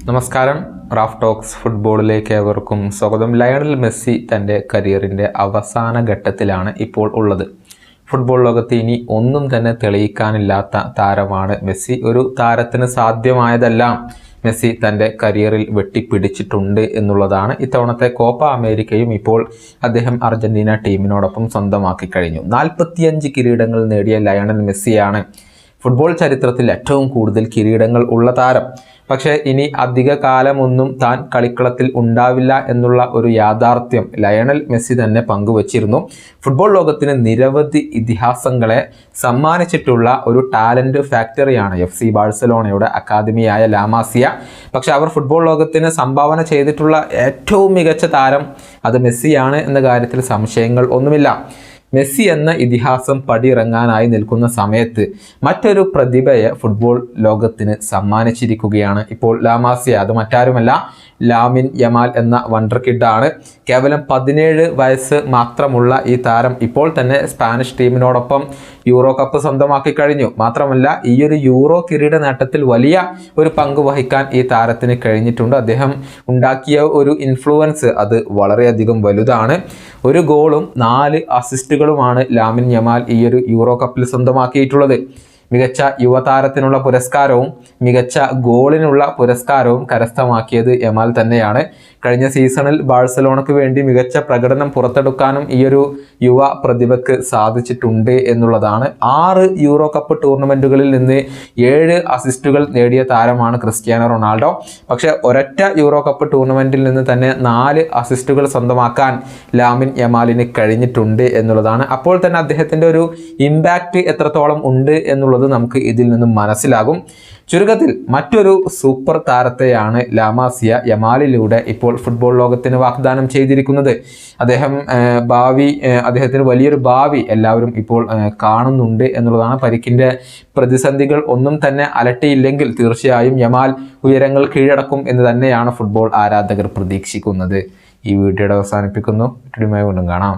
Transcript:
നമസ്കാരം. Raf talks ഫുട്ബോളിലേക്ക് ഏവർക്കും സ്വാഗതം. ലയണൽ മെസ്സി തൻ്റെ കരിയറിൻ്റെ അവസാന ഘട്ടത്തിലാണ് ഇപ്പോൾ ഉള്ളത്. ഫുട്ബോൾ ലോകത്ത് ഇനി ഒന്നും തന്നെ തെളിയിക്കാനില്ലാത്ത താരമാണ് മെസ്സി. ഒരു താരത്തിന് സാധ്യമായതെല്ലാം മെസ്സി തൻ്റെ കരിയറിൽ വെട്ടിപ്പിടിച്ചിട്ടുണ്ട് എന്നുള്ളതാണ്. ഇത്തവണത്തെ കോപ്പ അമേരിക്കയും ഇപ്പോൾ അദ്ദേഹം അർജന്റീന ടീമിനോടൊപ്പം സ്വന്തമാക്കി കഴിഞ്ഞു. 45 കിരീടങ്ങൾ നേടിയ ലയണൽ മെസ്സിയാണ് ഫുട്ബോൾ ചരിത്രത്തിൽ ഏറ്റവും കൂടുതൽ കിരീടങ്ങൾ ഉള്ള താരം. പക്ഷേ ഇനി അധിക കാലമൊന്നും താൻ കളിക്കളത്തിൽ ഉണ്ടാവില്ല എന്നുള്ള ഒരു യാഥാർത്ഥ്യം ലയണൽ മെസ്സി തന്നെ പങ്കുവച്ചിരുന്നു. ഫുട്ബോൾ ലോകത്തിന് നിരവധി ഇതിഹാസങ്ങളെ സമ്മാനിച്ചിട്ടുള്ള ഒരു ടാലൻറ്റ് ഫാക്ടറിയാണ് FC ബാഴ്സലോണയുടെ അക്കാദമിയായ ലാമാസിയ. പക്ഷേ അവർ ഫുട്ബോൾ ലോകത്തിന് സംഭാവന ചെയ്തിട്ടുള്ള ഏറ്റവും മികച്ച താരം അത് മെസ്സിയാണ് എന്ന കാര്യത്തിൽ സംശയങ്ങൾ ഒന്നുമില്ല. മെസ്സി എന്ന ഇതിഹാസം പടിയിറങ്ങാനായി നിൽക്കുന്ന സമയത്ത് മറ്റൊരു പ്രതിഭയെ ഫുട്ബോൾ ലോകത്തിന് സമ്മാനിച്ചിരിക്കുകയാണ് ഇപ്പോൾ ലാമാസിയ. അത് മറ്റാരുമല്ല, ലാമിൻ യമാൽ എന്ന വണ്ടർ കിഡാണ്. കേവലം 17 വയസ്സ് മാത്രമുള്ള ഈ താരം ഇപ്പോൾ തന്നെ സ്പാനിഷ് ടീമിനോടൊപ്പം യൂറോ കപ്പ് സ്വന്തമാക്കി കഴിഞ്ഞു. മാത്രമല്ല ഈ ഒരു യൂറോ കിരീട നേട്ടത്തിൽ വലിയ ഒരു പങ്ക് വഹിക്കാൻ ഈ താരത്തിന് കഴിഞ്ഞിട്ടുണ്ട്. അദ്ദേഹം ഉണ്ടാക്കിയ ഒരു ഇൻഫ്ലുവൻസ് അത് വളരെയധികം വലുതാണ്. ഒരു ഗോളും 4 അസിസ്റ്റുകളുമാണ് ലാമിൻ യമാൽ ഈ ഒരു യൂറോ കപ്പിൽ സ്വന്തമാക്കിയിട്ടുള്ളത്. മികച്ച യുവതാരത്തിനുള്ള പുരസ്കാരവും മികച്ച ഗോളിനുള്ള പുരസ്കാരവും കരസ്ഥമാക്കിയത് യമാൽ തന്നെയാണ്. കഴിഞ്ഞ സീസണിൽ ബാഴ്സലോണയ്ക്ക് വേണ്ടി മികച്ച പ്രകടനം പുറത്തെടുക്കാനും ഈ ഒരു യുവ പ്രതിഭയ്ക്ക് സാധിച്ചിട്ടുണ്ട് എന്നുള്ളതാണ്. 6 യൂറോ കപ്പ് ടൂർണമെൻറ്റുകളിൽ നിന്ന് 7 അസിസ്റ്റുകൾ നേടിയ താരമാണ് ക്രിസ്ത്യാനോ റൊണാൾഡോ. പക്ഷേ ഒരൊറ്റ യൂറോ കപ്പ് ടൂർണമെൻറ്റിൽ നിന്ന് തന്നെ 4 അസിസ്റ്റുകൾ സ്വന്തമാക്കാൻ ലാമിൻ യമാലിന് കഴിഞ്ഞിട്ടുണ്ട് എന്നുള്ളതാണ്. അപ്പോൾ തന്നെ അദ്ദേഹത്തിൻ്റെ ഒരു ഇമ്പാക്റ്റ് എത്രത്തോളം ഉണ്ട് എന്നുള്ളത് നമുക്ക് ഇതിൽ നിന്നും മനസ്സിലാകും. ചുരുക്കത്തിൽ മറ്റൊരു സൂപ്പർ താരത്തെയാണ് ലാമാസിയ യമാലിലൂടെ ഇപ്പോൾ ഫുട്ബോൾ ലോകത്തിന് വാഗ്ദാനം ചെയ്തിരിക്കുന്നത്. അദ്ദേഹത്തിന് വലിയൊരു ഭാവി എല്ലാവരും ഇപ്പോൾ കാണുന്നുണ്ട് എന്നുള്ളതാണ്. പരിക്കിൻ്റെ പ്രതിസന്ധികൾ ഒന്നും തന്നെ അലട്ടിയില്ലെങ്കിൽ തീർച്ചയായും യമാൽ ഉയരങ്ങൾ കീഴടക്കും എന്ന് തന്നെയാണ് ഫുട്ബോൾ ആരാധകർ പ്രതീക്ഷിക്കുന്നത്. ഈ വീഡിയോയുടെ അവസാനിപ്പിക്കുന്നു. വീണ്ടും കാണാം.